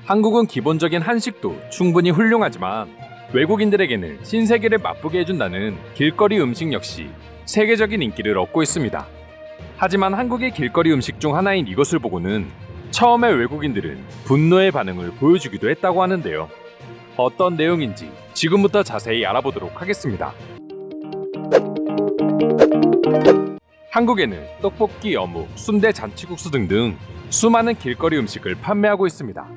한국은 기본적인 한식도 충분히 훌륭하지만 외국인들에게는 신세계를 맛보게 해준다는 길거리 음식 역시 세계적인 인기를 얻고 있습니다. 하지만 한국의 길거리 음식 중 하나인 이것을 보고는 처음에 외국인들은 분노의 반응을 보여주기도 했다고 하는데요. 어떤 내용인지 지금부터 자세히 알아보도록 하겠습니다. 한국에는 떡볶이, 어묵, 순대, 잔치국수 등등 수많은 길거리 음식을 판매하고 있습니다.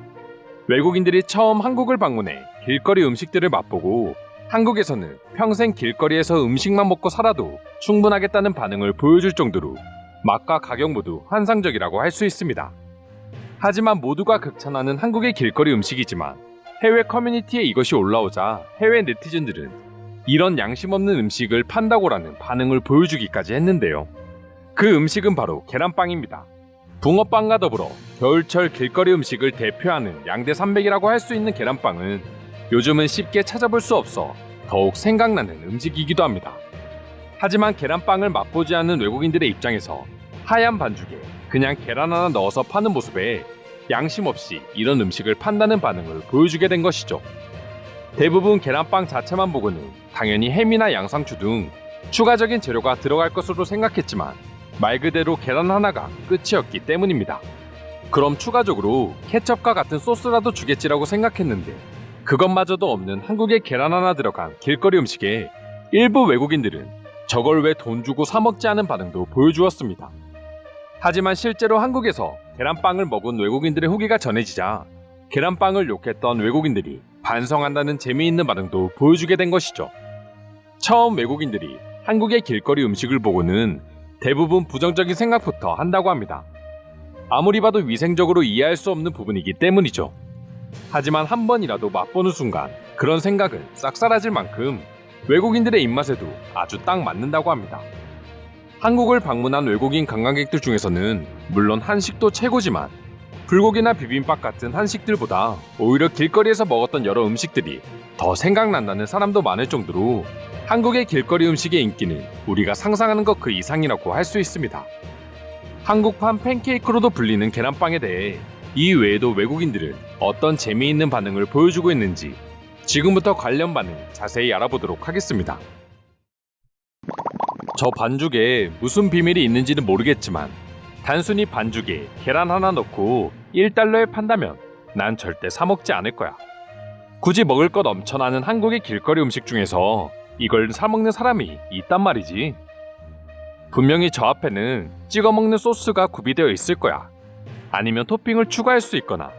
외국인들이 처음 한국을 방문해 길거리 음식들을 맛보고 한국에서는 평생 길거리에서 음식만 먹고 살아도 충분하겠다는 반응을 보여줄 정도로 맛과 가격 모두 환상적이라고 할 수 있습니다. 하지만 모두가 극찬하는 한국의 길거리 음식이지만 해외 커뮤니티에 이것이 올라오자 해외 네티즌들은 이런 양심 없는 음식을 판다고라는 반응을 보여주기까지 했는데요. 그 음식은 바로 계란빵입니다. 붕어빵과 더불어 겨울철 길거리 음식을 대표하는 양대 산맥이라고 할 수 있는 계란빵은 요즘은 쉽게 찾아볼 수 없어 더욱 생각나는 음식이기도 합니다. 하지만 계란빵을 맛보지 않는 외국인들의 입장에서 하얀 반죽에 그냥 계란 하나 넣어서 파는 모습에 양심 없이 이런 음식을 판다는 반응을 보여주게 된 것이죠. 대부분 계란빵 자체만 보고는 당연히 햄이나 양상추 등 추가적인 재료가 들어갈 것으로 생각했지만 말 그대로 계란 하나가 끝이었기 때문입니다. 그럼 추가적으로 케첩과 같은 소스라도 주겠지라고 생각했는데 그것마저도 없는 한국에 계란 하나 들어간 길거리 음식에 일부 외국인들은 저걸 왜 돈 주고 사 먹지 않은 반응도 보여주었습니다. 하지만 실제로 한국에서 계란빵을 먹은 외국인들의 후기가 전해지자 계란빵을 욕했던 외국인들이 반성한다는 재미있는 반응도 보여주게 된 것이죠. 처음 외국인들이 한국의 길거리 음식을 보고는 대부분 부정적인 생각부터 한다고 합니다. 아무리 봐도 위생적으로 이해할 수 없는 부분이기 때문이죠. 하지만 한 번이라도 맛보는 순간 그런 생각은 싹 사라질 만큼 외국인들의 입맛에도 아주 딱 맞는다고 합니다. 한국을 방문한 외국인 관광객들 중에서는 물론 한식도 최고지만 불고기나 비빔밥 같은 한식들보다 오히려 길거리에서 먹었던 여러 음식들이 더 생각난다는 사람도 많을 정도로 한국의 길거리 음식의 인기는 우리가 상상하는 것 그 이상이라고 할 수 있습니다. 한국판 팬케이크로도 불리는 계란빵에 대해 이 외에도 외국인들은 어떤 재미있는 반응을 보여주고 있는지 지금부터 관련 반응 자세히 알아보도록 하겠습니다. 저 반죽에 무슨 비밀이 있는지는 모르겠지만 단순히 반죽에 계란 하나 넣고 1달러에 판다면 난 절대 사 먹지 않을 거야. 굳이 먹을 것 넘쳐나는 한국의 길거리 음식 중에서 이걸 사 먹는 사람이 있단 말이지. 분명히 저 앞에는 찍어 먹는 소스가 구비되어 있을 거야. 아니면 토핑을 추가할 수 있거나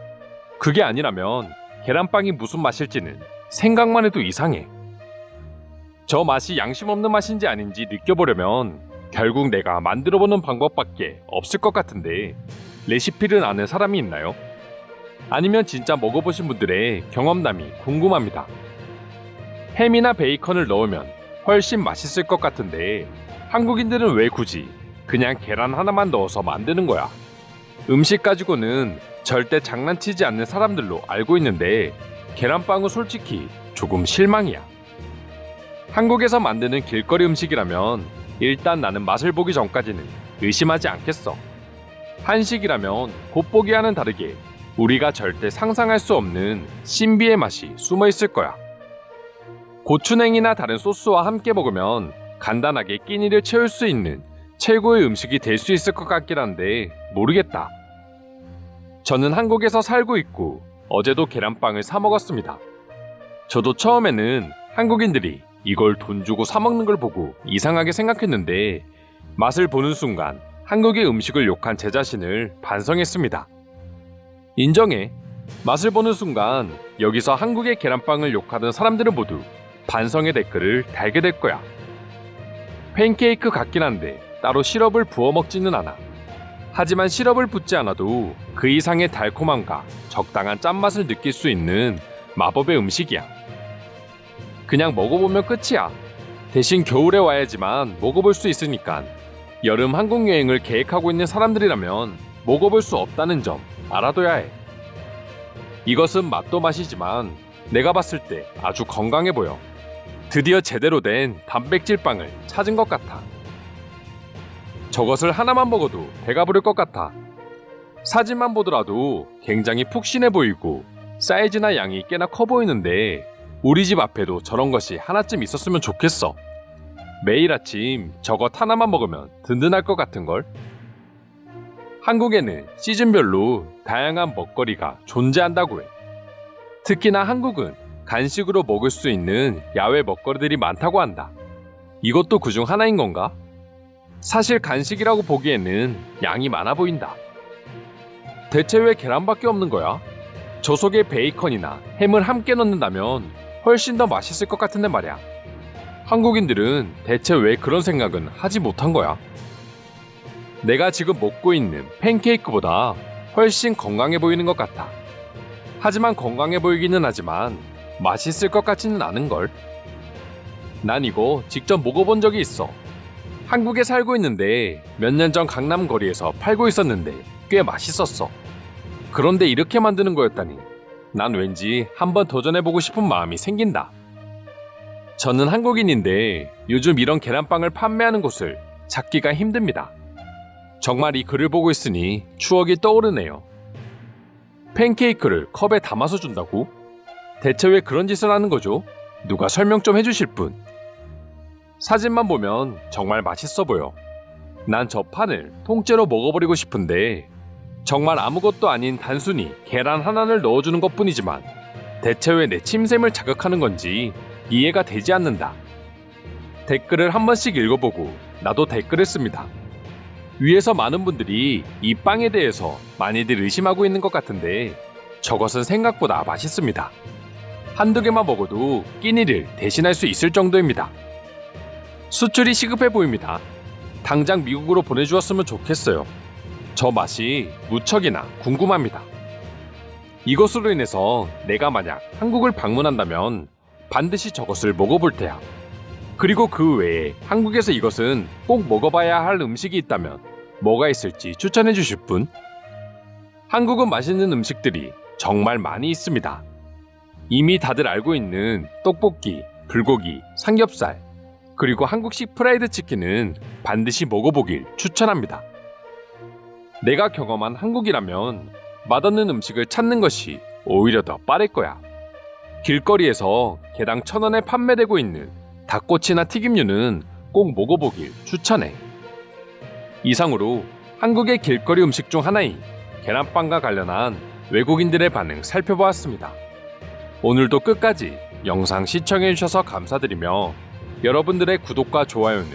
그게 아니라면 계란빵이 무슨 맛일지는 생각만 해도 이상해. 저 맛이 양심 없는 맛인지 아닌지 느껴보려면 결국 내가 만들어보는 방법밖에 없을 것 같은데 레시피를 아는 사람이 있나요? 아니면 진짜 먹어보신 분들의 경험담이 궁금합니다. 햄이나 베이컨을 넣으면 훨씬 맛있을 것 같은데 한국인들은 왜 굳이 그냥 계란 하나만 넣어서 만드는 거야? 음식 가지고는 절대 장난치지 않는 사람들로 알고 있는데 계란빵은 솔직히 조금 실망이야. 한국에서 만드는 길거리 음식이라면 일단 나는 맛을 보기 전까지는 의심하지 않겠어. 한식이라면 곱보기와는 다르게 우리가 절대 상상할 수 없는 신비의 맛이 숨어 있을 거야. 고추냉이나 다른 소스와 함께 먹으면 간단하게 끼니를 채울 수 있는 최고의 음식이 될 수 있을 것 같긴 한데 모르겠다. 저는 한국에서 살고 있고 어제도 계란빵을 사 먹었습니다. 저도 처음에는 한국인들이 이걸 돈 주고 사 먹는 걸 보고 이상하게 생각했는데 맛을 보는 순간 한국의 음식을 욕한 제 자신을 반성했습니다. 인정해. 맛을 보는 순간 여기서 한국의 계란빵을 욕하던 사람들은 모두 반성의 댓글을 달게 될 거야. 팬케이크 같긴 한데 따로 시럽을 부어 먹지는 않아. 하지만 시럽을 붓지 않아도 그 이상의 달콤함과 적당한 짠맛을 느낄 수 있는 마법의 음식이야. 그냥 먹어보면 끝이야. 대신 겨울에 와야지만 먹어볼 수 있으니까 여름 한국 여행을 계획하고 있는 사람들이라면 먹어볼 수 없다는 점 알아둬야 해. 이것은 맛도 맛이지만 내가 봤을 때 아주 건강해 보여. 드디어 제대로 된 단백질 빵을 찾은 것 같아. 저것을 하나만 먹어도 배가 부를 것 같아. 사진만 보더라도 굉장히 푹신해 보이고 사이즈나 양이 꽤나 커 보이는데 우리 집 앞에도 저런 것이 하나쯤 있었으면 좋겠어. 매일 아침 저것 하나만 먹으면 든든할 것 같은걸? 한국에는 시즌별로 다양한 먹거리가 존재한다고 해. 특히나 한국은 간식으로 먹을 수 있는 야외 먹거리들이 많다고 한다. 이것도 그중 하나인 건가? 사실 간식이라고 보기에는 양이 많아 보인다. 대체 왜 계란밖에 없는 거야? 저 속에 베이컨이나 햄을 함께 넣는다면 훨씬 더 맛있을 것 같은데 말이야. 한국인들은 대체 왜 그런 생각은 하지 못한 거야? 내가 지금 먹고 있는 팬케이크보다 훨씬 건강해 보이는 것 같아. 하지만 건강해 보이기는 하지만 맛있을 것 같지는 않은걸. 난 이거 직접 먹어본 적이 있어. 한국에 살고 있는데 몇 년 전 강남 거리에서 팔고 있었는데 꽤 맛있었어. 그런데 이렇게 만드는 거였다니 난 왠지 한번 도전해보고 싶은 마음이 생긴다. 저는 한국인인데 요즘 이런 계란빵을 판매하는 곳을 찾기가 힘듭니다. 정말 이 글을 보고 있으니 추억이 떠오르네요. 팬케이크를 컵에 담아서 준다고? 대체 왜 그런 짓을 하는 거죠? 누가 설명 좀 해주실 분? 사진만 보면 정말 맛있어 보여. 난 저 판을 통째로 먹어버리고 싶은데 정말 아무것도 아닌 단순히 계란 하나를 넣어주는 것뿐이지만 대체 왜 내 침샘을 자극하는 건지 이해가 되지 않는다. 댓글을 한 번씩 읽어보고 나도 댓글을 씁니다. 위에서 많은 분들이 이 빵에 대해서 많이들 의심하고 있는 것 같은데 저것은 생각보다 맛있습니다. 한두 개만 먹어도 끼니를 대신할 수 있을 정도입니다. 수출이 시급해 보입니다. 당장 미국으로 보내주었으면 좋겠어요. 저 맛이 무척이나 궁금합니다. 이것으로 인해서 내가 만약 한국을 방문한다면 반드시 저것을 먹어볼 테야. 그리고 그 외에 한국에서 이것은 꼭 먹어봐야 할 음식이 있다면 뭐가 있을지 추천해 주실 분? 한국은 맛있는 음식들이 정말 많이 있습니다. 이미 다들 알고 있는 떡볶이, 불고기, 삼겹살, 그리고 한국식 프라이드 치킨은 반드시 먹어보길 추천합니다. 내가 경험한 한국이라면 맛없는 음식을 찾는 것이 오히려 더 빠를 거야. 길거리에서 개당 1,000원에 판매되고 있는 닭꼬치나 튀김류는 꼭 먹어보길 추천해. 이상으로 한국의 길거리 음식 중 하나인 계란빵과 관련한 외국인들의 반응 살펴보았습니다. 오늘도 끝까지 영상 시청해주셔서 감사드리며 여러분들의 구독과 좋아요는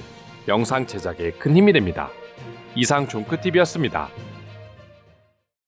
영상 제작에 큰 힘이 됩니다. 이상 종크TV였습니다.